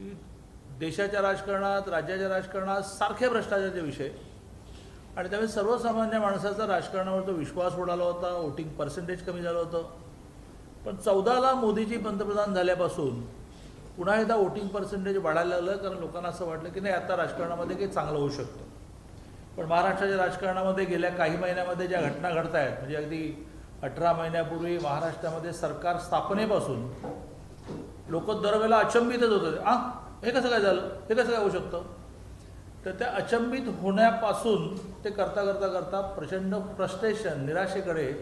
की देशाच्या राजकारणात, राज्याच्या राजकारणात सारखे भ्रष्टाचाराचे विषय आणि त्यामुळे सर्वसामान्य माणसाचा राजकारणावर तो विश्वास उडाला होता, वोटिंग पर्सेंटेज कमी झालं होतं. पण 14ला मोदीजी पंतप्रधान झाल्यापासून पुन्हा एकदा वोटिंग पर्सेंटेज वाढायला लागलं, कारण लोकांना असं वाटलं की नाही आता राजकारणामध्ये काही चांगलं होऊ शकतं. पण महाराष्ट्राच्या राजकारणामध्ये गेल्या काही महिन्यामध्ये ज्या घटना घडत आहेत, म्हणजे अगदी 18 महिन्यापूर्वी महाराष्ट्रामध्ये सरकार स्थापनेपासून लोक दरवेळेला अचंबितच होतं, हे कसं काय झालं, हे कसं काय होऊ शकतं. तर त्या अचंबित होण्यापासून ते करता करता करता प्रचंड फ्रस्ट्रेशन, निराशेकडे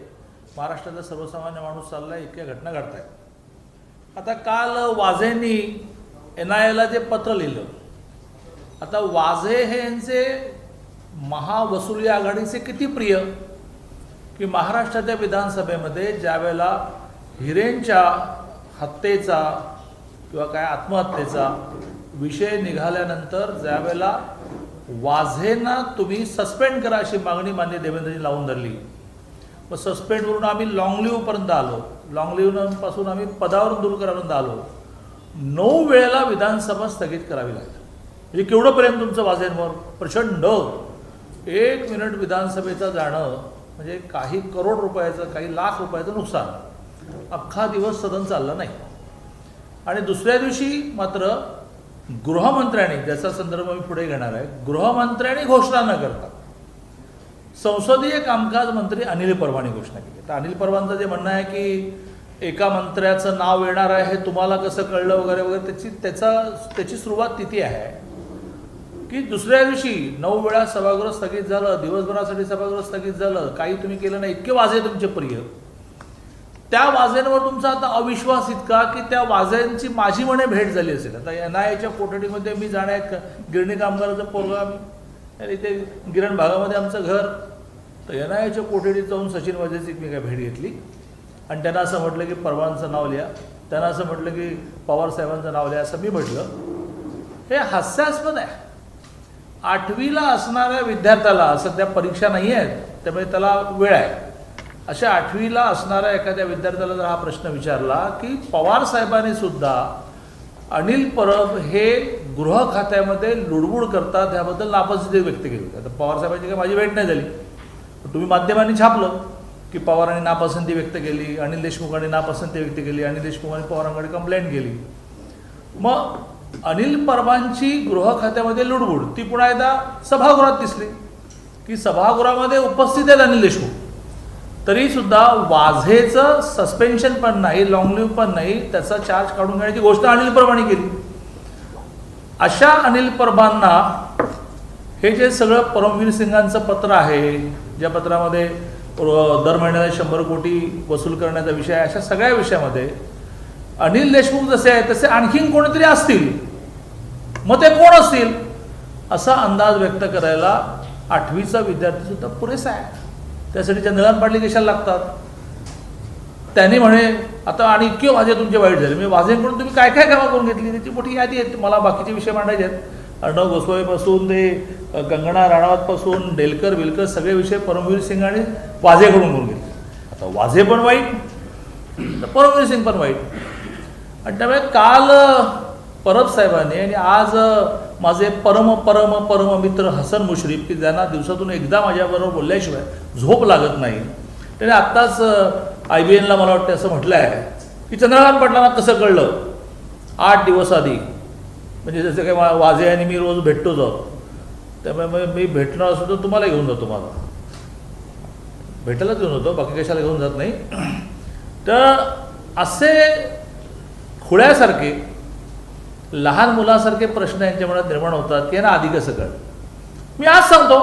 महाराष्ट्राचा सर्वसामान्य माणूस चालला आहे. इतक्या घटना घडत आहेत. आता काल वाझेंनी NIAला जे पत्र लिहिलं, आता वाझे हे यांचे महावसुली आघाडीचे किती प्रिय, की महाराष्ट्राच्या विधानसभेमध्ये ज्यावेळेला हिरेंच्या हत्येचा किंवा काय आत्महत्येचा विषय निघाल्यानंतर ज्यावेळेला वाझेंना तुम्ही सस्पेंड करा अशी मागणी मान्य देवेंद्रजी लावून धरली, मग सस्पेंडवरून आम्ही लॉंग लिव्हपर्यंत आलो, लॉंग लिव्हपासून आम्ही पदावरून दूर करापर्यंत आलो. 9 वेळेला विधानसभा स्थगित करावी लागली. म्हणजे केवढं प्रेम तुमचं वाझेंवर, प्रचंड. 1 मिनिट विधानसभेचं जाणं म्हणजे काही करोड रुपयाचं, काही लाख रुपयाचं नुकसान. अख्खा दिवस सदन चाललं नाही. आणि दुसऱ्या दिवशी मात्र गृहमंत्र्यांनी, ज्याचा संदर्भ मी पुढे घेणार आहे, गृहमंत्र्यांनी घोषणा न करता संसदीय कामकाज मंत्री अनिल परबांनी घोषणा केली. तर अनिल परबांचं जे म्हणणं आहे की एका मंत्र्याचं नाव येणार आहे, हे तुम्हाला कसं कळलं वगैरे वगैरे, त्याची सुरुवात तिथे आहे की दुसऱ्या दिवशी 9 वेळा सभागृह स्थगित झालं, दिवसभरासाठी सभागृह स्थगित झालं, काही तुम्ही केलं नाही. इतके वाझे तुमचे प्रिय, त्या वाझेंवर तुमचा आता अविश्वास इतका की त्या वाझेंची माझी म्हणे भेट झाली असेल. आता NIAच्या कोठडीमध्ये मी जाण्यात, गिरणी कामगाराचं पोरगा, इथे गिरण भागामध्ये आमचं घर, तर NIAच्या कोठडीत जाऊन सचिन वाझेची मी काय भेट घेतली आणि त्यांना असं म्हटलं की परवानचं नाव लिहा, त्यांना असं म्हटलं की पवार साहेबांचं नाव लिहा, असं मी म्हटलं. हे हास्यास्पद आहे. 8वीला असणाऱ्या विद्यार्थ्याला, सध्या परीक्षा नाही आहेत त्यामुळे त्याला वेळ आहे, अशा 8वीला असणाऱ्या एखाद्या विद्यार्थ्याला जर हा प्रश्न विचारला की पवार साहेबांनी सुद्धा अनिल परब हे गृह खात्यामध्ये लुडबुड करतात याबद्दल नापसंती व्यक्त केली. आता पवार साहेबांची काही माझी भेट नाही झाली, पण तुम्ही माध्यमांनी छापलं की पवारांनी नापसंती व्यक्त केली, अनिल देशमुखांनी नापसंती व्यक्त केली, अनिल देशमुखांनी पवारांकडे कंप्लेंट केली. मग अनिल परबांची गृह खात्यामध्ये लुडबुड ती पुन्हा एकदा सभागृहात दिसली की सभागृहामध्ये उपस्थित आहेत अनिल देशमुख, तरी सुद्धा वाझेचं सस्पेन्शन पण नाही, लॉंग लिव्ह पण नाही, त्याचा चार्ज काढून घेण्याची घोषणा अनिल परबांनी केली. अशा अनिल परबांना हे जे सगळं परमवीर सिंगांचं पत्र आहे, ज्या पत्रामध्ये दर महिन्याला 100 कोटी वसूल करण्याचा विषय आहे, अशा सगळ्या विषयामध्ये अनिल देशमुख जसे आहेत तसे आणखीन कोणीतरी असतील. मग ते कोण असतील असा अंदाज व्यक्त करायला 8वीचा विद्यार्थी सुद्धा पुरेसा आहे. त्यासाठी चंद्रकांत पाटील कशाला लागतात. त्यांनी म्हणे आता आणि इतके वाझे तुमचे वाईट झाले, म्हणजे वाझेंकडून तुम्ही काय काय कामं करून घेतली त्याची मोठी यादी आहे. मला बाकीचे विषय मांडायचे आहेत. अर्णव गोस्वामीपासून ते कंगना राणावतपासून डेलकर विलकर सगळे विषय परमवीर सिंग आणि वाझेकडून करून घेतले. आता वाझे पण वाईट तर परमवीर सिंग पण वाईट. आणि त्यामुळे काल परब साहेबांनी आणि आज माझे परम परम परम मित्र हसन मुश्रीफ, की ज्यांना दिवसातून एकदा माझ्याबरोबर बोलल्याशिवाय झोप लागत नाही, त्याने आत्ताच IBNला मला वाटतं असं म्हटलं आहे की चंद्रकांत पाटलांना कसं कळलं 8 दिवस आधी, म्हणजे जसं काही वाझे आणि मी रोज भेटतोच आहोत, त्यामुळे मी भेटणार असतो तर तुम्हाला घेऊन जातो, मला भेटायलाच घेऊन जातो, बाकी कशाला घेऊन जात नाही. तर असे खुळ्यासारखे लहान मुलासारखे प्रश्न यांच्या मनात निर्माण होतात की ना आधी कसं कळलं. मी आज सांगतो,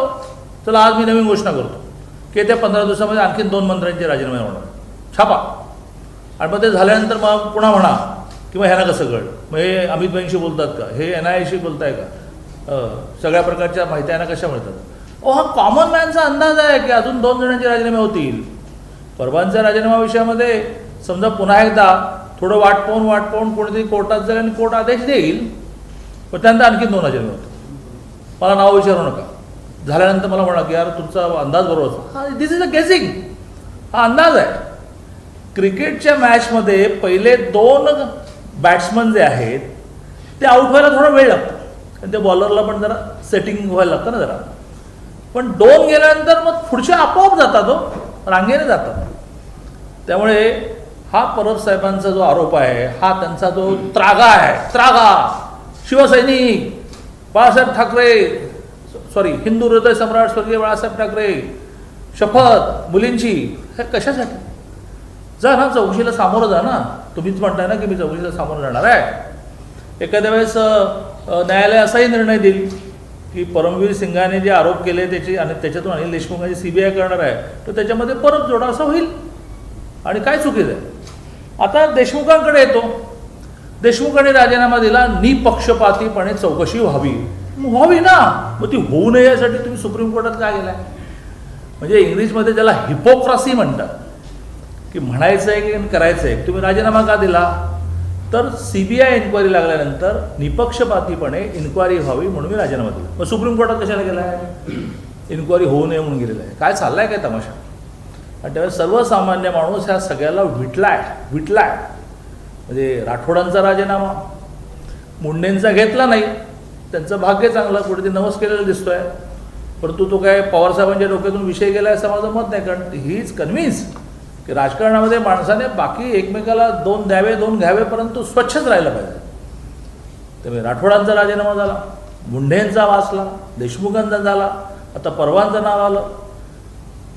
चला आज मी नवीन घोषणा करतो की त्या 15 दिवसामध्ये आणखीन 2 मंत्र्यांचे राजीनामे होणार, छापा. आणि मग ते झाल्यानंतर मग पुन्हा म्हणा की मग ह्यांना कसं कळलं, मग हे अमित भाईंशी बोलतात का, हे NIAशी बोलताय का, सगळ्या प्रकारच्या माहिती यांना कशा मिळतात. हा कॉमन मॅनचा अंदाज आहे की अजून 2 जणांचे राजीनामे होतील. परबांच्या राजीनामा विषयामध्ये समजा पुन्हा एकदा थोडं वाट पाहून कोणीतरी कोर्टात जाईल आणि कोर्ट आदेश देईल, पण त्यानंतर आणखी 2 राजीनामे होतात. मला नाव विचारू नका, झाल्यानंतर मला म्हणा की यार तुमचा अंदाज बरोबर. हा दिस इज अ गेसिंग, हा अंदाज आहे. क्रिकेटच्या मॅचमध्ये पहिले 2 बॅट्समन जे आहेत ते आउट व्हायला थोडा वेळ लागतो, आणि त्या बॉलरला पण जरा सेटिंग व्हायला लागतं ना जरा. पण 2 गेल्यानंतर मग पुढचे आपोआप जातात, हो रांगेने जातात. त्यामुळे हा परब साहेबांचा जो आरोप आहे, हा त्यांचा जो त्रागा आहे, त्रागा शिवसैनिक बाळासाहेब ठाकरे, सॉरी हिंदू हृदय सम्राट स्वर्गीय बाळासाहेब ठाकरे, शपथ मुलींची, हे कशासाठी? जा ना चौकशीला सामोरं जा ना. तुम्हीच म्हणताय ना की मी चौकशीला सामोरं जाणार आहे. एखाद्या वेळेस न्यायालय असाही निर्णय देईल की परमवीर सिंगाने जे आरोप केले त्याची आणि त्याच्यातून अनिल देशमुखांची CBI करणार आहे, तर त्याच्यामध्ये परत जोडा असं होईल. आणि काय चुकीचं आहे? आता देशमुखांकडे येतो. देशमुखांनी राजीनामा दिला, निपक्षपातीपणे चौकशी व्हावी. व्हावी ना, मग ती होऊ नये यासाठी तुम्ही सुप्रीम कोर्टात काय गेलाय? म्हणजे इंग्लिशमध्ये त्याला हिपोक्रसी म्हणतात, की म्हणायचं आहे की करायचं आहे. तुम्ही राजीनामा का दिला? तर CBI इन्क्वायरी लागल्यानंतर निपक्षपातीपणे इन्क्वायरी व्हावी म्हणून मी राजीनामा दिला. मग सुप्रीम कोर्टात कशाला गेला आहे? इन्क्वायरी होऊ नये म्हणून गेलेला आहे. काय चाललाय काय तमाशा? आणि त्यावेळेस सर्वसामान्य माणूस ह्या सगळ्याला विटलाय. म्हणजे राठोडांचा राजीनामा मुंडेंचा घेतला नाही, त्यांचं भाग्य चांगलं, कुठेतरी नवस केलेलं दिसतोय. परंतु तो काय पवारसाहेबांच्या डोक्यातून विषय गेला असं माझं मत नाही, कारण ही इज कन्व्हिन्स की राजकारणामध्ये माणसाने बाकी एकमेकाला 2 द्यावे 2 घ्यावे, परंतु स्वच्छच राहिलं पाहिजे. त्यामुळे राठोडांचा राजीनामा झाला, मुंढेंचा वाचला, देशमुखांचा झाला, आता परवांचं नाव आलं.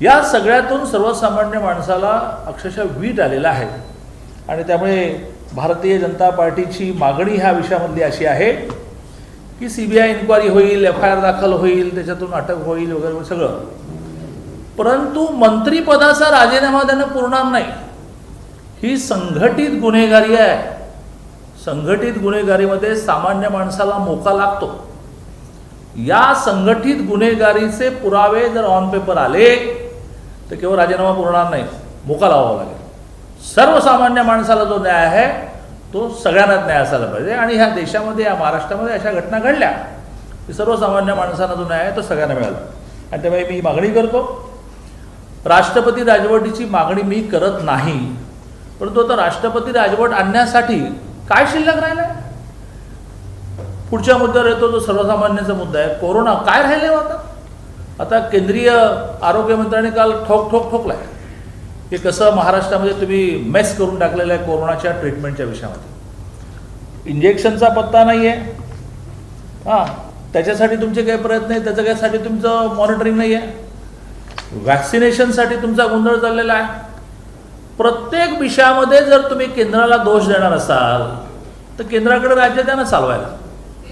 या सगळ्यातून सर्वसामान्य माणसाला अक्षरशः वीट आलेला आहे. आणि त्यामुळे भारतीय जनता पार्टीची मागणी ह्या विषयामधली अशी आहे की CBI इन्क्वायरी होईल, FIR दाखल होईल, त्याच्यातून अटक होईल वगैरे सगळं. परंतु मंत्रिपदाचा राजीनामा देणं पुरणार नाही. ही संघटित गुन्हेगारी आहे. संघटित गुन्हेगारीमध्ये सामान्य माणसाला मोका लागतो. या संघटित गुन्हेगारीचे पुरावे जर ऑन पेपर आले तर केवळ राजीनामा पुरणार नाही, मोका लावावा लागेल. सर्वसामान्य माणसाला जो न्याय आहे तो सगळ्यांनाच न्याय असायला पाहिजे. आणि ह्या देशामध्ये, या महाराष्ट्रामध्ये अशा घटना घडल्या की सर्वसामान्य माणसाला जो न्याय आहे तो सगळ्यांना मिळाला. आणि त्यामुळे मी मागणी करतो, राष्ट्रपती राजवटीची मागणी मी करत नाही, परंतु आता राष्ट्रपती राजवट आणण्यासाठी काय शिल्लक राहिलं आहे? पुढच्या मुद्द्यावर येतो, जो सर्वसामान्यांचा मुद्दा आहे, कोरोना. काय राहिले आता? आता केंद्रीय आरोग्यमंत्र्यांनी काल ठोकलाय की कसं महाराष्ट्रामध्ये तुम्ही मेस करून टाकलेलं आहे कोरोनाच्या ट्रीटमेंटच्या विषयामध्ये. इंजेक्शनचा पत्ता नाही आहे, हां, त्याच्यासाठी तुमचे काही प्रयत्न आहेत, त्याचं काहीसाठी तुमचं मॉनिटरिंग नाही आहे. वॅक्सिनेशनसाठी तुमचा गोंधळ चाललेला आहे. प्रत्येक विषयामध्ये जर तुम्ही केंद्राला दोष देणार असाल तर केंद्राकडे राज्य त्यांना चालवायला.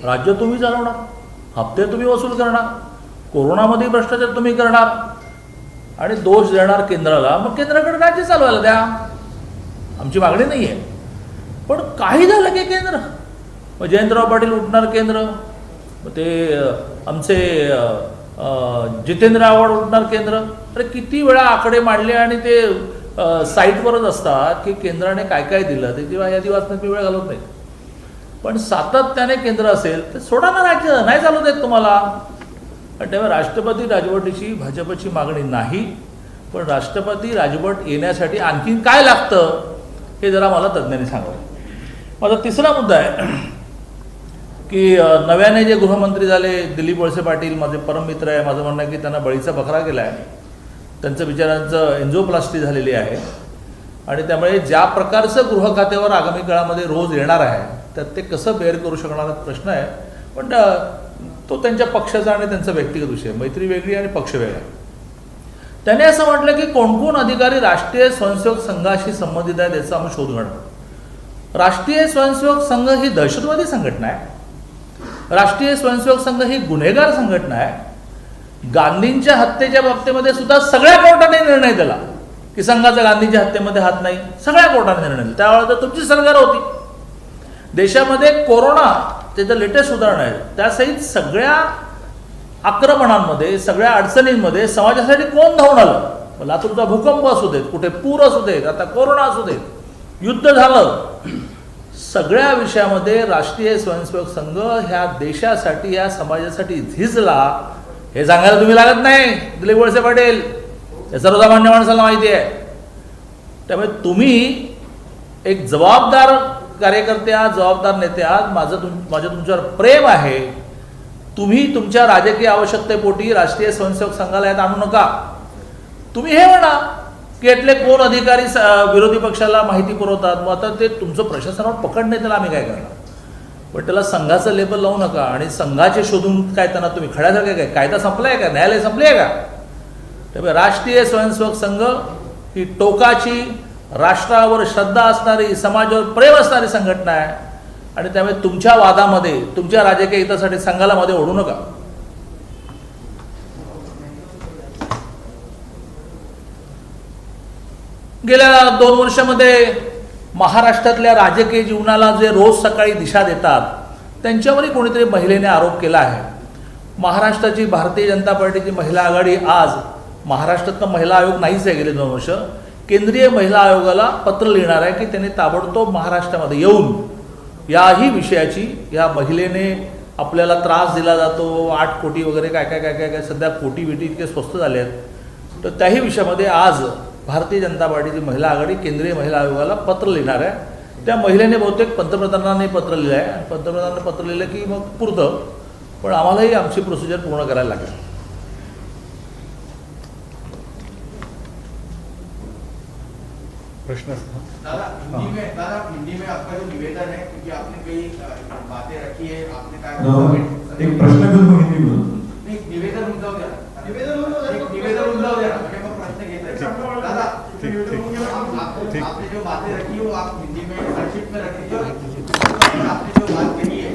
राज्य तुम्ही चालवणार, हप्ते तुम्ही वसूल करणार, कोरोनामध्ये भ्रष्टाचार तुम्ही करणार आणि दोष देणार केंद्राला. मग केंद्राकडे राज्य चालवायला द्या, आमची मागणी नाही आहे. पण काही झालं की केंद्र, मग जयंतराव पाटील उठणार केंद्र, मग ते आमचे जितेंद्र आव्हाड उठणार केंद्र. अरे किती वेळा आकडे मांडले आणि ते साईटवरच असतात की केंद्राने काय काय दिलं, त्याची यादी वाचण्यात मी वेळ घालवत नाही. पण सातत्याने केंद्र असेल तर सोडा ना, राज्य नाही चालू देत तुम्हाला. आणि तेव्हा राष्ट्रपती राजवटीची भाजपची मागणी नाही, पण राष्ट्रपती राजवट येण्यासाठी आणखीन काय लागतं हे जरा मला तज्ज्ञांनी सांगावं. माझा तिसरा मुद्दा आहे की नव्याने जे गृहमंत्री झाले दिलीप वळसे पाटील, माझे परममित्र आहे, माझं म्हणणं आहे की त्यांना बळीचा बकरा केला आहे. त्यांचं बिचारांचं एन्झोप्लास्टी झालेली आहे. आणि त्यामुळे ज्या प्रकारचं गृह खात्यावर आगामी काळामध्ये रोज येणार आहे तर ते कसं बेअर करू शकणार प्रश्न आहे. पण तो त्यांच्या पक्षाचा आणि त्यांचा व्यक्तिगत विषय, मैत्री वेगळी आणि पक्ष वेगळा. त्याने असं म्हटलं की कोण कोण अधिकारी राष्ट्रीय स्वयंसेवक संघाशी संबंधित आहे त्याचा आम्ही शोध काढतो. राष्ट्रीय स्वयंसेवक संघ ही दहशतवादी संघटना आहे. राष्ट्रीय स्वयंसेवक संघ ही गुन्हेगार संघटना आहे. गांधींच्या हत्येच्या बाबतीमध्ये सुद्धा सगळ्या कोर्टाने निर्णय दिला की संघाचा गांधींच्या हत्येमध्ये हात नाही. सगळ्या कोर्टाने निर्णय दिला. त्यावेळेला तर तुमची सरकार होती. देशामध्ये कोरोना त्याचं लेटेस्ट उदाहरण आहे, त्यासहित सगळ्या आक्रमणांमध्ये, सगळ्या अडचणींमध्ये समाजासाठी कोण धावून आलं? लातूरचा भूकंप असू देत, कुठे पूर असू देत, आता कोरोना असू देत, युद्ध झालं, सगळ्या विषयामध्ये राष्ट्रीय स्वयंसेवक संघ ह्या देशासाठी, या समाजासाठी झिजला. हे सांगायला तुम्ही लागत नाही दिलीप वळसे पाटील, हे सर्वसामान्य माणसाला माहिती आहे. त्यामुळे तुम्ही एक जबाबदार कार्यकर्ते आहात, जबाबदार नेते आहात, माझं तुमच्यावर प्रेम आहे. तुम्ही तुमच्या राजकीय आवश्यकतेपोटी राष्ट्रीय स्वयंसेवक संघाला यात आणू नका. तुम्ही हे म्हणा की यातले कोण अधिकारी विरोधी पक्षाला माहिती पुरवतात, मग आता ते तुमचं प्रशासनावर पकड नाही, त्याला आम्ही काय करणार. पण त्याला संघाचं लेबल लावू नका आणि संघाचे शोधून काय त्यांना तुम्ही खड्यासारखे काय, कायदा संपलाय का, न्यायालय संपले आहे का. त्यामुळे राष्ट्रीय स्वयंसेवक संघ ही टोकाची, राष्ट्रावर श्रद्धा असणारी, समाजावर प्रेम असणारी संघटना आहे आणि त्यामुळे तुमच्या वादामध्ये, तुमच्या राजकीय हितासाठी संघाला मध्ये ओढू नका. गेल्या 2 वर्षामध्ये महाराष्ट्रातल्या राजकीय जीवनाला जे रोज सकाळी दिशा देतात त्यांच्यावरही कोणीतरी महिलेने आरोप केला आहे. महाराष्ट्राची भारतीय जनता पार्टीची महिला आघाडी आज महाराष्ट्रातला महिला आयोग नाहीच आहे गेले 2 वर्ष, केंद्रीय महिला आयोगाला पत्र लिहिणार आहे की त्यांनी ताबडतोब महाराष्ट्रामध्ये येऊन याही विषयाची, या महिलेने आपल्याला त्रास दिला जातो, 8 कोटी वगैरे काय काय काय काय काय सध्या कोटी बिटी इतके स्वस्त झाले आहेत, तर त्याही विषयामध्ये आज भारतीय जनता पार्टीची महिला आघाडी केंद्रीय महिला आयोगाला पत्र लिहिणार आहे. त्या महिलेने बहुतेक पंतप्रधानांनी पत्र लिहिलं आहे आणि पंतप्रधानांनी पत्र लिहिलं की मग पुरतं, पण आम्हालाही आमची प्रोसिजर पूर्ण करायला लागेल. प्रश्न दादा हिंदी में आपका जो निवेदन है, क्योंकि आपने कई बातें रखी है, आपने कहा एक प्रश्न करून हिंदी बोल. नहीं, निवेदन उमदा हो द्या, निवेदन उमदा हो द्या, म्हणजे मग प्रश्न घेत आहे. दादा आपने जो बातें रखी वो आप हिंदी में संक्षिप्त में रखी. आपने जो बात कही है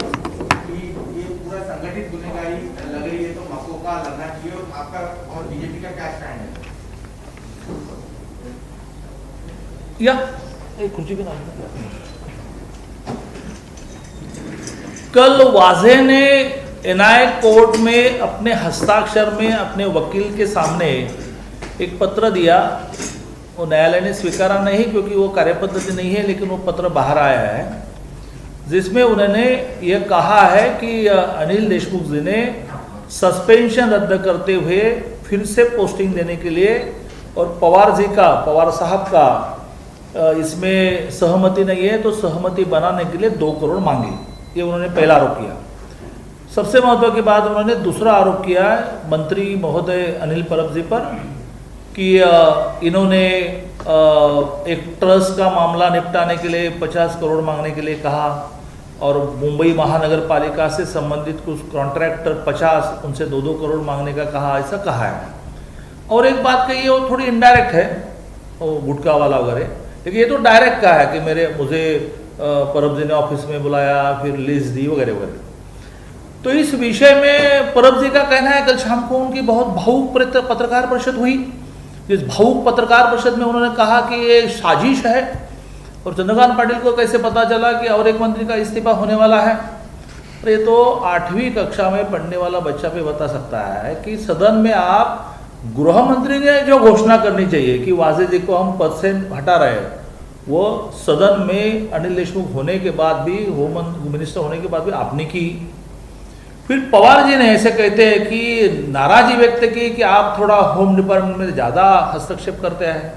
कि ये पूरा संगठित गुनेगारी लग रही है, तो मकोका लगना चाहिए, और आपका और बीजेपी का क्या स्टैंड है. या एक खुर्ची के नाम. कल वाजे ने एनआई कोर्ट में अपने हस्ताक्षर में अपने वकील के सामने एक पत्र दिया. वो न्यायालय ने स्वीकारा नहीं क्योंकि वो कार्यपद्धति नहीं है, लेकिन वो पत्र बाहर आया है जिसमें उन्होंने ये कहा है कि अनिल देशमुख जी ने सस्पेंशन रद्द करते हुए फिर से पोस्टिंग देने के लिए, और पवार साहब का इसमें सहमति नहीं है तो सहमति बनाने के लिए 2 करोड़ मांगी. ये उन्होंने पहला आरोप किया. सबसे महत्व की बात, उन्होंने दूसरा आरोप किया है मंत्री महोदय अनिल परब जी पर कि इन्होंने एक ट्रस्ट का मामला निपटाने के लिए 50 करोड़ मांगने के लिए कहा, और मुंबई महानगर पालिका से संबंधित कुछ कॉन्ट्रैक्टर 50 उनसे 2-2 करोड़ मांगने का कहा, ऐसा कहा है. और एक बात कही है वो थोड़ी इनडायरेक्ट है, वो गुटखा वाला वगैरह, लेकिन ये तो डायरेक्ट कहा है कि मुझे परब जी ने ऑफिस में बुलाया, फिर लिस्ट दी वगैरह वगैरह. तो इस विषय में परब जी का कहना है कल शाम को उनकी बहुत भावुक पत्रकार परिषद हुई. जिस भावुक पत्रकार परिषद में उन्होंने कहा कि ये साजिश है, और चंद्रकांत पाटिल को कैसे पता चला कि और एक मंत्री का इस्तीफा होने वाला है. तो ये तो 8वीं कक्षा में पढ़ने वाला बच्चा भी बता सकता है कि सदन में आप गृह मंत्री ने जो घोषणा करनी चाहिए कि वाजे जी को हम पद से हटा रहे हैं, वो सदन में अनिल देशमुख होने के बाद भी, होम मिनिस्टर होने के बाद भी आपने की. फिर पवार जी ने ऐसे कहते हैं कि नाराजी व्यक्त की कि आप थोड़ा होम डिपार्टमेंट में ज़्यादा हस्तक्षेप करते हैं.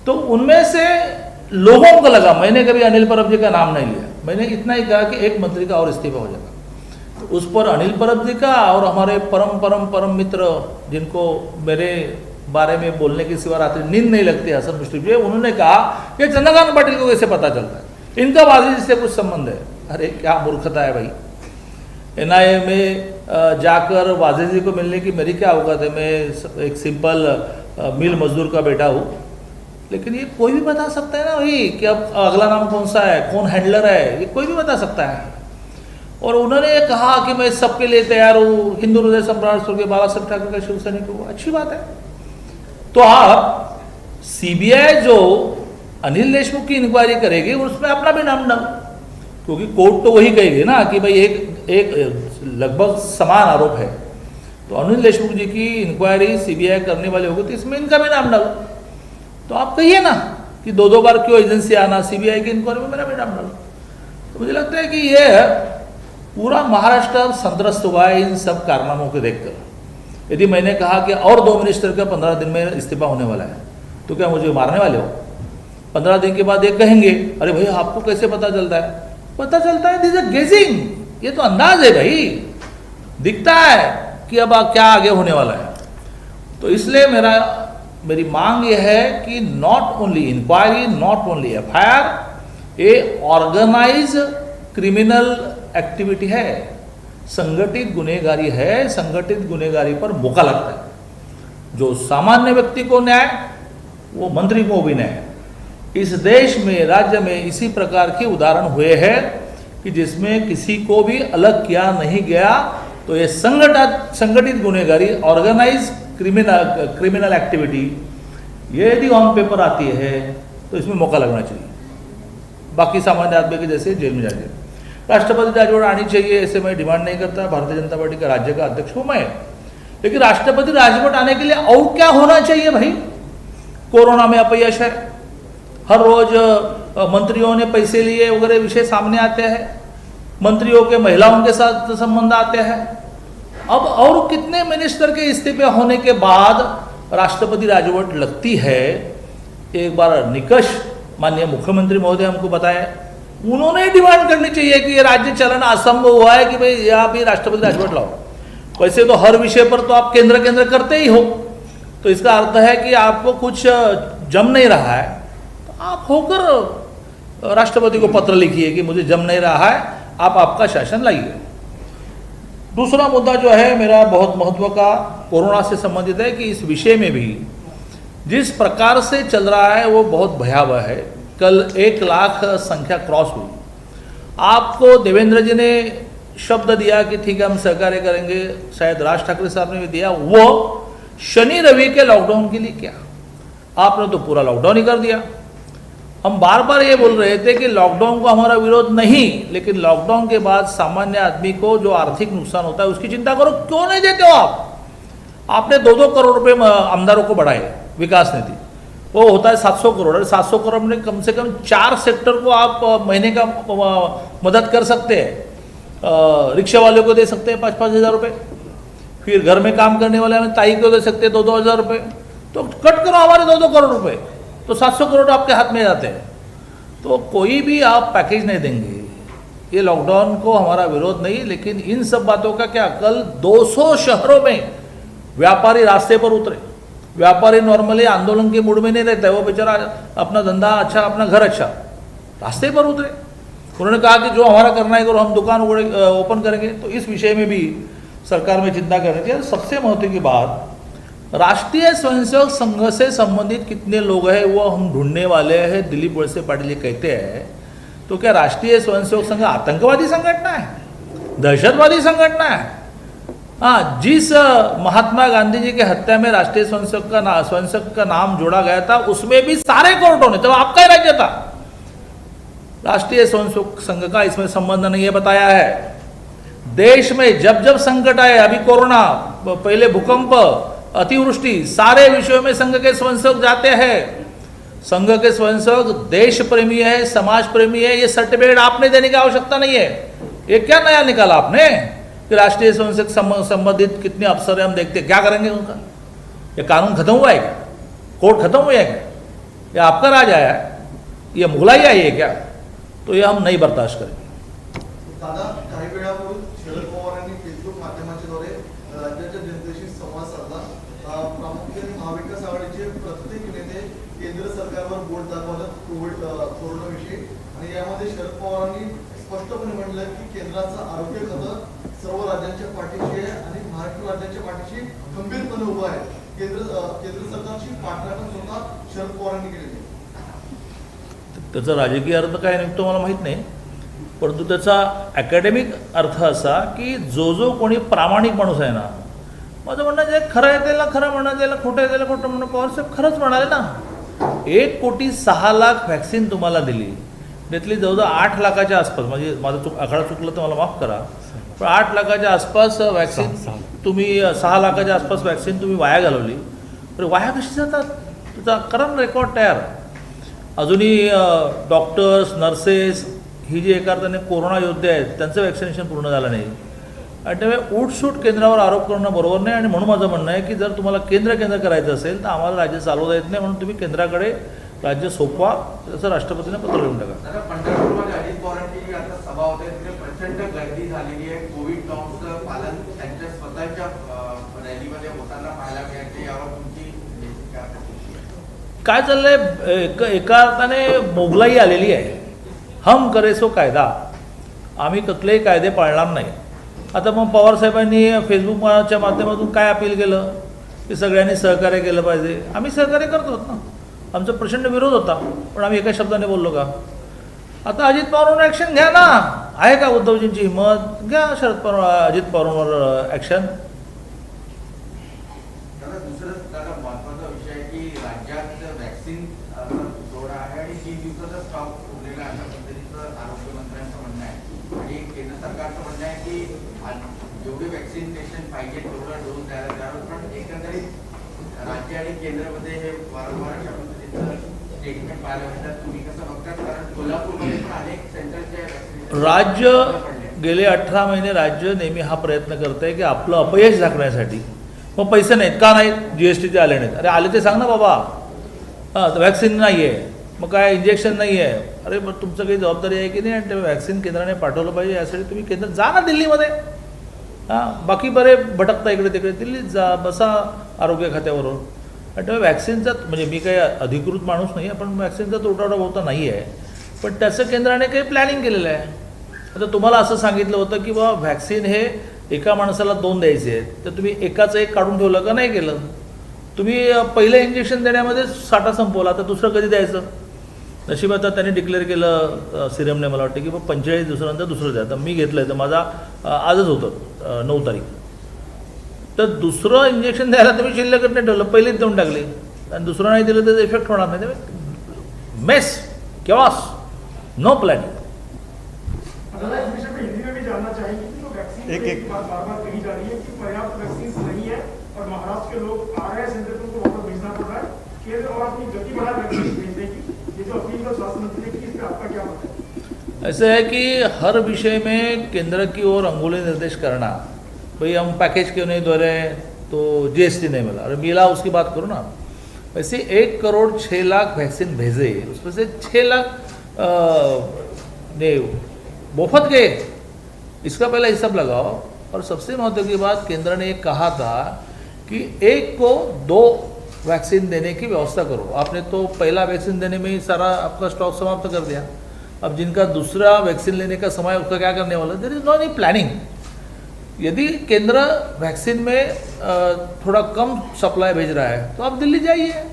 तो उनमें से लोगों को लगा, मैंने कभी अनिल परब जी का नाम नहीं लिया, मैंने इतना ही कहा कि एक मंत्री का और इस्तीफा हो जाएगा. उस पर अनिल परब जी का और हमारे परम मित्र जिनको मेरे बारे में बोलने के सिवा रात्रि नींद नहीं लगती, हसन मुश्रीफ जी, उन्होंने कहा कि चंद्रकांत पाटिल को कैसे पता चलता है, इनका वाजी से कुछ संबंध है. अरे क्या मूर्खता है भाई. एनआईए में जाकर वाजे जी को मिलने की मेरी क्या औकात है. मैं एक सिंपल मिल मजदूर का बेटा हूँ, लेकिन ये कोई भी बता सकता है ना भाई कि अब अगला नाम कौन सा है, कौन हैंडलर है, ये कोई भी बता सकता है. और उन्होंने कहा कि मैं सबके लिए तैयार हूँ, हिंदू हृदय सम्राट स्वर्गीय बालासाहेब ठाकरे का शिवसैनिक हूँ. अच्छी बात है. तो आप सीबीआई जो अनिल देशमुख की इंक्वायरी करेगी उसमें अपना भी नाम डालो, क्योंकि कोर्ट तो वही कहेगी ना कि भाई एक लगभग समान आरोप है. तो अनिल देशमुख जी की इंक्वायरी सीबीआई करने वाले होगी तो इसमें इनका भी नाम डालो. तो आप कहिए ना कि 2-2 बार क्यों एजेंसी आना, सीबीआई की इंक्वायरी में मेरा भी नाम डालो. तो मुझे लगता है कि ये पूरा महाराष्ट्र संत्रस्त हुआ है इन सब कारनामों को देखकर. यदि मैंने कहा कि और 2 मिनिस्टर का 15 दिन में इस्तीफा होने वाला है, तो क्या मुझे मारने वाले हो? 15 दिन के बाद ये कहेंगे अरे भैया आपको कैसे पता चलता है? पता चलता है, दिस इज गेसिंग, ये तो अंदाज है भाई, दिखता है कि अब क्या आगे होने वाला है। तो इसलिए मेरी मांग यह है कि not only inquiry, not only FIR, ये ऑर्गेनाइज क्रिमिनल एक्टिविटी है, संगठित गुनहगारी है, संगठित गुनहगारी पर मौका लगता है। जो सामान्य व्यक्ति को न्याय, वो मंत्री को भी न्याय। इस देश में, राज्य में इसी प्रकार के उदाहरण हुए हैं कि जिसमें किसी को भी अलग किया नहीं गया। तो ये संगठित गुनहगारी, ऑर्गेनाइज क्रिमिनल एक्टिविटी, ये यदि ऑन पेपर आती है तो इसमें मौका लगना चाहिए, बाकी सामान्य आदमी के जैसे जेल में जाइए। राष्ट्रपति राजवट आनी चाहिए, ऐसे मैं डिमांड नहीं करता, भारतीय जनता पार्टी का राज्य का अध्यक्ष हूं मैं, लेकिन राष्ट्रपति राजवट आने के लिए और क्या होना चाहिए भाई? कोरोना में अपयश है, हर रोज मंत्रियों ने पैसे लिए वगैरह विषय सामने आते हैं, मंत्रियों के महिलाओं के साथ संबंध आते हैं। अब और कितने मिनिस्टर के इस्तीफे होने के बाद राष्ट्रपति राजवट लगती है? एक बार निकष माननीय मुख्यमंत्री महोदय हमको बताएं, उन्होंने डिमांड करनी चाहिए कि ये राज्य चलन असंभव हुआ है कि भाई यहाँ भी राष्ट्रपति राजवट लाओ। वैसे तो हर विषय पर तो आप केंद्र करते ही हो, तो इसका अर्थ है कि आपको कुछ जम नहीं रहा है, तो आप होकर राष्ट्रपति को पत्र लिखिए कि मुझे जम नहीं रहा है, आप आपका शासन लाइए। दूसरा मुद्दा जो है मेरा बहुत महत्व का कोरोना से संबंधित है कि इस विषय में भी जिस प्रकार से चल रहा है वो बहुत भयावह है। कल 1 लाख संख्या क्रॉस हुई। आपको देवेंद्र जी ने शब्द दिया कि ठीक है हम सहकार्य करेंगे, शायद राज ठाकरे साहब ने भी दिया, वो शनि रवि के लॉकडाउन के लिए क्या? आपने तो पूरा लॉकडाउन ही कर दिया। हम बार बार ये बोल रहे थे कि लॉकडाउन को हमारा विरोध नहीं, लेकिन लॉकडाउन के बाद सामान्य आदमी को जो आर्थिक नुकसान होता है उसकी चिंता करो। क्यों नहीं देते हो आप? आपने 2-2 करोड़ रुपए आमदारों को बढ़ाए, विकास निधि वो होता है 700 करोड़, और 700 करोड़ में कम से कम 4 सेक्टर को आप महीने का मदद कर सकते हैं। रिक्शा वाले को दे सकते हैं 5-5 हज़ार रुपये, फिर घर में काम करने वाले हमें ताई को दे सकते हैं 2-2 हज़ार रुपये। तो कट करो हमारे 2-2 करोड़ रुपये, तो 700 करोड़ आपके हाथ में जाते हैं। तो कोई भी आप पैकेज नहीं देंगे। ये लॉकडाउन को हमारा विरोध नहीं, लेकिन इन सब बातों का क्या? कल 200 शहरों में व्यापारी रास्ते पर उतरे। व्यापारी नॉर्मली आंदोलन के मूड में नहीं रहता है, वो बेचारा अपना धंधा अच्छा, अपना घर अच्छा, रास्ते पर उतरे। उन्होंने कहा कि जो हमारा करना है करो, हम दुकान ओपन करेंगे। तो इस विषय में भी सरकार में चिंता करनी चाहिए। सबसे महत्व की बात, राष्ट्रीय स्वयंसेवक संघ से संबंधित कितने लोग हैं वो हम ढूंढने वाले हैं। दिलीप वळसे पाटिल ये कहते हैं, तो क्या राष्ट्रीय स्वयंसेवक संघ आतंकवादी संगठना है, दहशतवादी संगठना है? हाँ, जिस महात्मा गांधी जी के हत्या में राष्ट्रीय स्वयंसेवक का नाम जोड़ा गया था, उसमें भी सारे कोर्टों ने, तो आपका ही राज्य था, राष्ट्रीय स्वयंसेवक संघ का इसमें संबंध नहीं है बताया है। देश में जब जब संकट आए, अभी कोरोना, पहले भूकंप, अतिवृष्टि, सारे विषयों में संघ के स्वयंसेवक जाते हैं। संघ के स्वयंसेवक देश प्रेमी है, समाज प्रेमी है। ये सर्टिफिकेट आपने देने की आवश्यकता नहीं है। ये क्या नया निकाला आपने कि राष्ट्रीय स्वयंसेवक संबंधित कितने अफसर हैं हम देखते, क्या करेंगे उनका? ये कानून खत्म हुआ है क्या? कोर्ट खत्म हुआ है क्या? ये आपका राज आया है, ये मुगलाई आई है क्या? तो ये हम नहीं बर्दाश्त करेंगे। दादा, काही वेळापूर्वी शरद पवारांनी फेसबुक माध्यमाच्याद्वारे राज्याच्या जनतेशी संवाद साधला। प्रामुख्याने महाविकास आघाडीचे प्रत्येक नेते केंद्र सरकारवर बोट दाखवतात कोरोनाविषयी, आणि यामध्ये शरद पवारांनी स्पष्टपणे म्हटलं की केंद्राचं आरोग्य खातं सर्व राज्यांच्या पाठीशी आहे आणि महाराष्ट्र राज्याच्या पाठीशी खंबीरपणे उभं आहे। केंद्र सरकारची पाठराखण स्वतः शरद पवारांनी केलेली आहे। त्याचा राजकीय अर्थ काय निघतो मला माहीत नाही, परंतु त्याचा अकॅडमिक अर्थ असा की जो कोणी प्रामाणिक माणूस आहे ना, माझं म्हणणं जे खरं आहे त्याला खरं म्हणणं, ज्याला खोटं आहे त्याला खोटं म्हणणं। पवारसाहेब खरंच म्हणाले ना, 1,06,00,000 व्हॅक्सिन तुम्हाला दिली, त्यातली जवळजवळ 8 लाखाच्या आसपास, म्हणजे माझं आकडा चुकलं तर मला माफ करा, पण 8 लाखाच्या आसपास व्हॅक्सिन तुम्ही, 6 लाखाच्या आसपास व्हॅक्सिन तुम्ही वाया घालवली। तर वाया कशी जातात? त्याचा करंट रेकॉर्ड तयार आहे। अजूनही डॉक्टर्स, नर्सेस ही जी एका अर्थाने कोरोना योद्धे आहेत त्यांचं वॅक्सिनेशन पूर्ण झालं नाही, आणि त्यामुळे उठसूट केंद्रावर आरोप करणं बरोबर नाही। आणि म्हणून माझं म्हणणं आहे की जर तुम्हाला केंद्र करायचं असेल तर आम्हाला राज्य चालवता येत नाही, म्हणून तुम्ही केंद्राकडे राज्य सोपवा त्याचं राष्ट्रपतींना पत्र लिहून टाका. दादा, पंढरपूरमध्ये अजित पवारांची जी आता सभा होते तिथे प्रचंड गर्दी झालेली आहे. कोविड नॉर्म्सचं पालन त्यांच्या स्वतःच्या रॅलीमध्ये होताना पाहायला मिळते. यावर तुमची काय प्रतिक्रिया आहे? काय चाललंय, एका अर्थाने मोगलाई आलेली आहे. हम करे सो कायदा, आम्ही कुठलेही कायदे पाळणार नाही. आता मग पवारसाहेबांनी फेसबुकच्या माध्यमातून काय अपील केलं की सगळ्यांनी सहकार्य केलं पाहिजे. आम्ही सहकार्य करतो ना, आमचा प्रचंड विरोध होता पण आम्ही एका शब्दाने बोललो का. आता अजित पवारांवर ॲक्शन घ्या ना, आहे का उद्धवजींची हिंमत, घ्या शरद पवार अजित पवारांवर ॲक्शन. दादा, दुसरं दादा महत्त्वाचा विषय आहे की राज्यात वॅक्सिन जोड आहे आणि 30 दिवसाचा स्टॉक उरलेला आहे अशा पद्धतीचं आरोग्यमंत्र्यांचं म्हणणं आहे. आणि केंद्र सरकारचं म्हणणं आहे की जेवढे वॅक्सिनेशन पाहिजे तेवढा डोस द्यायला द्यावं. पण एकंदरीत राज्य आणि केंद्रामध्ये हे वारंवार अशा पद्धतीचं स्टेटमेंट पाहायला मिळतात. तुम्ही कसं बघतात? कारण कोल्हापूरमध्ये पण अनेक सेंटरचे राज्य गेले 18 महिने राज्य नेहमी हा प्रयत्न करत आहे की आपलं अपयश झाकण्यासाठी. मग पैसे नाहीत का नाहीत, GST ते आले नाहीत. अरे आले ते सांग ना बाबा. हां, व्हॅक्सिन नाही आहे, मग काय इंजेक्शन नाही आहे. अरे मग तुमचं काही जबाबदारी आहे की नाही, आणि ते व्हॅक्सिन केंद्राने पाठवलं पाहिजे. यासाठी तुम्ही केंद्र जा ना दिल्लीमध्ये. हां, बाकी बरे भटकता इकडे तिकडे, दिल्लीत जा, बसा आरोग्य खात्यावरून. आणि तेव्हा व्हॅक्सिनचा म्हणजे मी काही अधिकृत माणूस नाही आहे पण व्हॅक्सिनचा तोटावडा बहुता नाही आहे. पण त्याचं केंद्राने काही प्लॅनिंग केलेलं आहे. आता तुम्हाला असं सांगितलं होतं की बाबा व्हॅक्सिन हे एका माणसाला 2 द्यायचे आहेत, तर तुम्ही एकाचं एक काढून ठेवलं का नाही केलं. तुम्ही पहिलं इंजेक्शन देण्यामध्ये साठा संपवला, तर दुसरं कधी द्यायचं. नशीब आता त्यांनी डिक्लेअर केलं सिरमने, मला वाटतं की 45 दिवसानंतर दुसरं द्या. तर मी घेतलं आहे, तर माझा आजच होतं 9 तारीख. तर दुसरं इंजेक्शन द्यायला तुम्ही शिल्लकच नाही ठेवलं, पहिलेच देऊन टाकले आणि दुसरं नाही दिलं तर इफेक्ट होणार नाही. मेस केवास, नो प्लॅनिंग. एक बार कही जा रही है कि पर्याप्त वैक्सीन नहीं है और महाराष्ट्र के लोग आ रहे हैं सेंटर को वापस भेजना पड़ रहा है. केंद्र और अपनी गति बढ़ा वैक्सीन भेजने की, ये जो अपील का स्वास्थ्य मंत्री ने की, इस पर आपका क्या मत है? ऐसे है कि हर विषय में केंद्र की ओर अंगुली निर्देश करना, भाई हम पैकेज क्यों नहीं दे रहे, तो GST नहीं मिला. अरे मिला, उसकी बात करो ना. वैसे 1 करोड़ 6 लाख वैक्सीन भेजे, उसमें से 6 लाख ने मुफ्त गए. इसका पहला हिसाब लगाओ. और सबसे महत्व की बात, केंद्र ने एक कहा था कि 1 को 2 वैक्सीन देने की व्यवस्था करो. आपने तो पहला वैक्सीन देने में ही सारा आपका स्टॉक समाप्त कर दिया. अब जिनका दूसरा वैक्सीन लेने का समय, उसका क्या करने वाला. There is no any planning. यदि केंद्र वैक्सीन में थोड़ा कम सप्लाई भेज रहा है तो आप दिल्ली जाइए,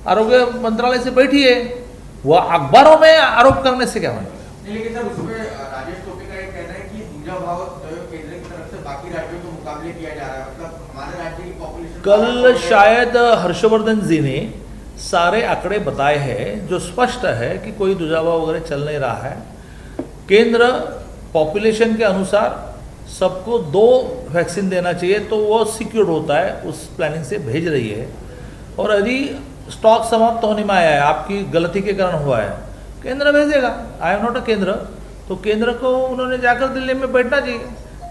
आरोग्य मंत्रालय से बैठिए. वह अखबारों में आरोप करने से क्या मतलब. नहीं, लेकिन सर उसमें राजेश टोपे का ये कहना है कि दूसरा भाव जो है केंद्र की तरफ से बाकी राज्यों के मुकाबले किया जा रहा है. मतलब हमारे राज्य की पॉपुलेशन कल शायद हर्षवर्धन जी ने सारे आंकड़े बताए हैं जो स्पष्ट है कि कोई दुजाभाव वगैरह चल नहीं रहा है. केंद्र पॉपुलेशन के अनुसार सबको 2 वैक्सीन देना चाहिए, तो वो सिक्योर्ड होता है, उस प्लानिंग से भेज रही है. और यदि स्टॉक समाप्त होने में आया है, आपकी गलती के कारण हुआ है, केंद्र भेजेगा. आई एम नॉट अ केंद्र. तो केंद्र को उन्होंने जाकर दिल्ली में बैठना चाहिए.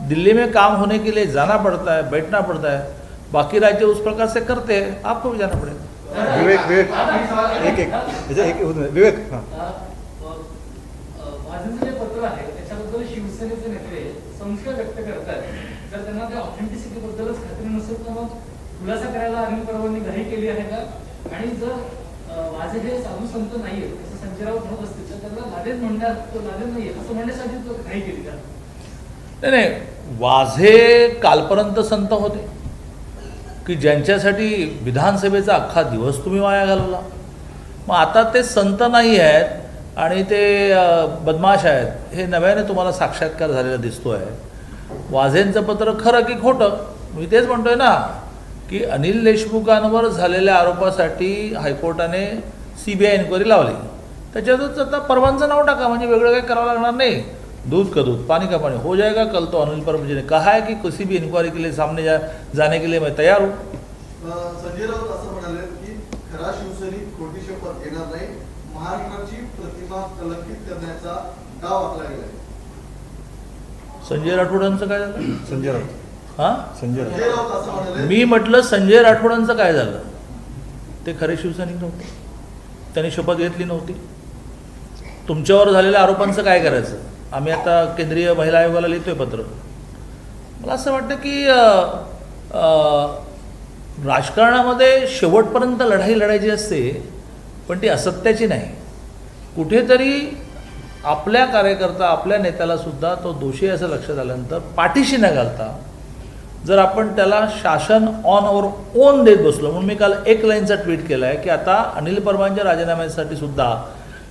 दिल्ली में काम होने के लिए जाना पड़ता है, बैठना पड़ता है. बाकी राज्य उस प्रकार से करते हैं, आपको भी जाना पड़ेगा. विवेक विवेक हां, माझं जे पत्र आहे त्याच्याबद्दल शिवसेनेचे नेते संशय व्यक्त करतात. जर त्यांना त्या ऑथेंटिसिटी बद्दलच खात्री नसेल तर मग खुलासा करायला अनिल परवांनी घाई केली आहे का. आणि जर माझे हे साधू संत नाहीये असं संजय राऊत म्हणत असतील तर त्यांना लादेन म्हणणार, तो लादेन नाहीये असं म्हणण्यासाठी घाई केली का. नाही, वाझे कालपर्यंत संत होते की ज्यांच्यासाठी विधानसभेचा अख्खा दिवस तुम्ही वाया घालवला. मग आता ते संत नाही आहेत आणि ते बदमाश आहेत, हे नव्याने तुम्हाला साक्षात्कार झालेला दिसतो आहे. वाझेंचं पत्र खरं की खोटं, मी तेच म्हणतोय ना की अनिल देशमुखांवर झालेल्या आरोपासाठी हायकोर्टाने CBI इन्क्वायरी लावली. त्याच्यातच आता परवांचं नाव टाका, म्हणजे वेगळं काही करावं लागणार नाही. दूध का दूध पानी का पानी हो जाएगा. कल तो अनिल परब जी ने कहा है कि किसी भी इंक्वायरी के लिए सामने जाने के लिए मैं तैयार हूँ. संजय राऊत असं म्हणाले की खरा शिवसैनिक खोटी शपथ घेणार नाही, महाराष्ट्राची प्रतिमा कलंकित करण्याचा डाव आखला गेलाय. संजय राठोडांचं काय झालं. संजय राऊत हां, संजय संजय राऊत असं म्हणाले. मी म्हटलं संजय राठोडांचं काय झालं. ते खरे शिवसैनिक नव्हते. त्यांनी शपथ घेतली नव्हती. तुमच्यावर झालेल्या आरोपांचं काय करायचं? आम्ही आता केंद्रीय महिला आयोगाला लिहितोय पत्र. मला असं वाटतं की राजकारणामध्ये शेवटपर्यंत लढाई लढायची असते, पण ती असत्याची नाही. कुठेतरी आपल्या कार्यकर्ता, आपल्या नेत्याला सुद्धा तो दोषी असं लक्षात आल्यानंतर पाठीशी न घालता जर आपण त्याला शासन ऑन और ओन देत बसलो, म्हणून मी काल एक लाईनचा ट्विट केला आहे की आता अनिल परमांच्या राजीनाम्यासाठी सुद्धा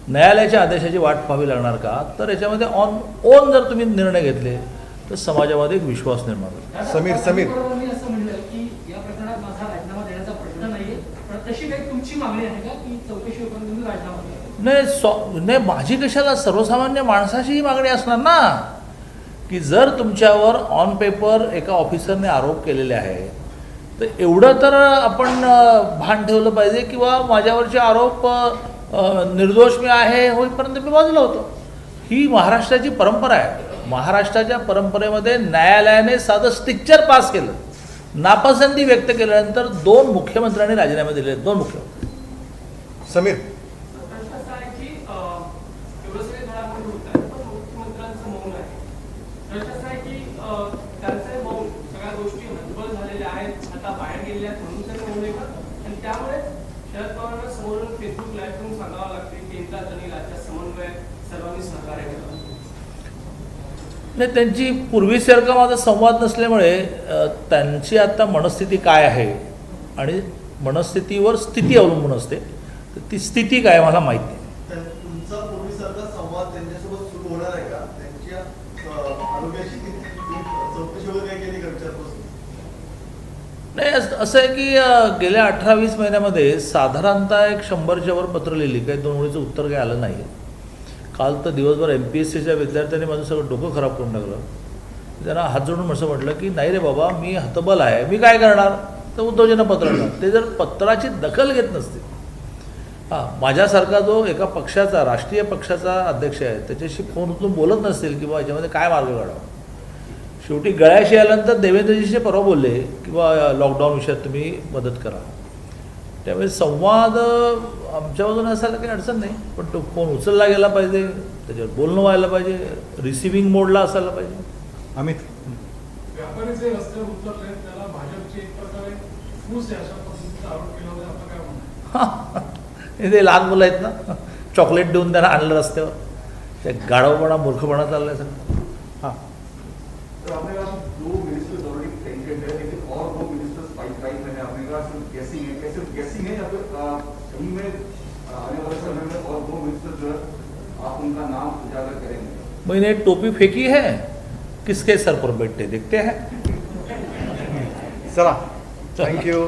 न्यायालयाच्या आदेशाची वाट पाहावी लागणार का? तर याच्यामध्ये ऑन ओन जर तुम्ही निर्णय घेतले तर समाजामध्ये एक विश्वास निर्माण होईल. समीर. मी असं म्हणलं की या प्रकरणात माझा राजीनामा देण्याचा प्रश्न नाहीये, पण तशी काही तुमची मागणी आहे का की चौकशी होईपर्यंत तुम्ही राजीनामा द्या? नाही, माझी कशाला, सर्वसामान्य माणसाची ही मागणी असणार ना की जर तुमच्यावर ऑन पेपर एका ऑफिसरने आरोप केलेले आहे तर एवढं तर आपण भान ठेवलं पाहिजे किंवा माझ्यावरचे आरोप निर्दोष मी आहे होईपर्यंत मी बाजूला होतो. ही महाराष्ट्राची परंपरा आहे. महाराष्ट्राच्या परंपरेमध्ये न्यायालयाने साधं स्ट्रिक्चर पास केलं, नापसंती व्यक्त केल्यानंतर 2 मुख्यमंत्र्यांनी राजीनामे दिले. 2 मुख्यमंत्री. समीर. प्रश्न असा आहे की एवढं सगळे घडामोडी होत आहेत, पण मुख्यमंत्र्यांचं मौन आहे. प्रश्न असा आहे की त्यांचे मौन, सगळ्या गोष्टी हतबल झालेल्या आहेत, आता बाहेर गेलेल्या आहेत म्हणून त्यांनी मौन आहे का? आणि त्यामुळे शरद पवारांना समोरून फेसबुक लाईव्ह करून सांगावं लागते केंद्रात आणि राज्यात समन्वय सर्वांनी सहकार्य केलं. नाही, त्यांची पूर्वीसारखा माझा संवाद नसल्यामुळे त्यांची आता मनस्थिती काय आहे आणि मनस्थितीवर स्थिती अवलंबून असते. तर ती स्थिती काय मला माहीत नाही. तुमचा पूर्वीसारखा संवाद त्यांच्यासोबत सुरू होणार आहे का? त्यांच्या आरोग्याची चौकशी वगैरे काय केली का विचारपूस? नाही, असं आहे की गेल्या 18-20 महिन्यामध्ये साधारणतः एक 100च्या वर पत्र लिहिली, काही 2 ओळीचं उत्तर काही आलं नाही. काल तर दिवसभर MPSCच्या विद्यार्थ्यांनी माझं सगळं डोकं खराब करून टाकलं. त्यांना हात जोडून असं म्हटलं की नाही रे बाबा, मी हतबल आहे, मी काय करणार? तर उद्धवजींना पत्र लिहिणार. ते जर पत्राची दखल घेत नसतील, माझ्यासारखा जो एका पक्षाचा, राष्ट्रीय पक्षाचा अध्यक्ष आहे, त्याच्याशी फोन उचलून बोलत नसतील की बाबा याच्यामध्ये काय मार्ग काढावा. शेवटी गळ्याशी आल्यानंतर देवेंद्रजीचे परवा बोलले किंवा लॉकडाऊन विषयात तुम्ही मदत करा. त्यामुळे संवाद आमच्या बाजूने असायला काही अडचण नाही, पण तो फोन उचलला गेला पाहिजे, त्याच्यावर बोलणं व्हायला पाहिजे, रिसिव्हिंग मोडला असायला पाहिजे. अमित. व्यापारी जे रस्त्यावर उतरले आहेत त्याला भाजपची एक प्रकारे फूस आहे अशा पद्धतीचा आरोप केला होता, आता काय म्हणणं? ते लहान मुलं आहेत ना, चॉकलेट देऊन त्यांना आणलं रस्त्यावर. त्या गाढवपणा, मूर्खपणा चाललाय सगळं. हां. तो आपने कहा 2 मिनिस्टर्स ऑलरेडी टेंटेड है, लेकिन और 2 मिनिस्टर्स पाइपलाइन में है. आपने कहा सिर्फ गेसिंग है, कैसे गेसिंग है या फिर कहीं में आने वाले समय में और 2 मिनिस्टर जो है आप उनका नाम उजागर करेंगे? मैंने टोपी फेंकी है, किसके सर पर बैठते देखते हैं. चला. थँक्यू.